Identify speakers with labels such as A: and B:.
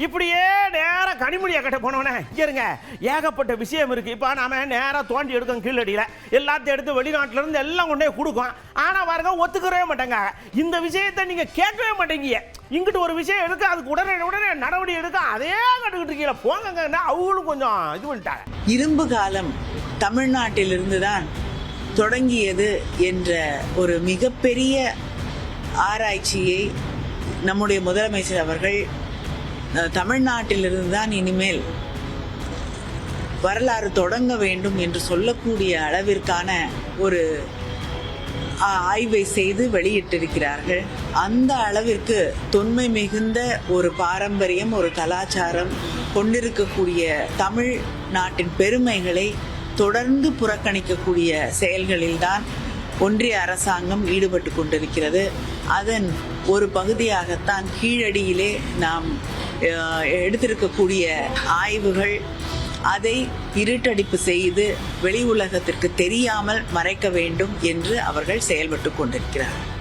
A: இப்படியே நேராக கனிமொழியை கட்ட போனோன்னே இருங்க ஏகப்பட்ட விஷயம் இருக்கு. இப்போ நாம நேராக தோண்டி எடுக்கோம் கீழடியில், எல்லாத்தையும் எடுத்து வெளிநாட்டில இருந்து எல்லாம் கொண்டே கொடுக்கும். ஆனால் பாருங்க ஒத்துக்கவே மாட்டேங்க. இந்த விஷயத்தை நீங்க கேட்கவே மாட்டேங்க. இங்கிட்டு ஒரு விஷயம் எடுக்க அதுக்கு உடனே நடவடிக்கை எடுக்க அதே கட்டுக்கிட்டு இருக்கீங்களா போங்க. அவங்களும் கொஞ்சம் இது பண்ணிட்டாங்க.
B: இரும்பு காலம் தமிழ்நாட்டிலிருந்து தான் தொடங்கியது என்ற ஒரு மிகப்பெரிய ஆராய்ச்சியை நம்முடைய முதலமைச்சர் அவர்கள் தமிழ்நாட்டிலிருந்து தான் இனிமேல் வரலாறு தொடங்க வேண்டும் என்று சொல்லக்கூடிய அளவிற்கான ஒரு ஆய்வை செய்து வெளியிட்டிருக்கிறார்கள். அந்த அளவிற்கு தொன்மை மிகுந்த ஒரு பாரம்பரியம், ஒரு கலாச்சாரம் கொண்டிருக்கக்கூடிய தமிழ் நாட்டின் பெருமைகளை தொடர்ந்து புறக்கணிக்கக்கூடிய செயல்களில்தான் ஒன்றிய அரசாங்கம் ஈடுபட்டு கொண்டிருக்கிறது. அதன் ஒரு பகுதியாகத்தான் கீழடியிலே நாம் எடுத்திருக்கக்கூடிய ஆய்வுகள் அதை இருட்டடிப்பு செய்து வெளி உலகத்திற்கு தெரியாமல் மறைக்க வேண்டும் என்று அவர்கள் செயல்பட்டு கொண்டிருக்கிறார்கள்.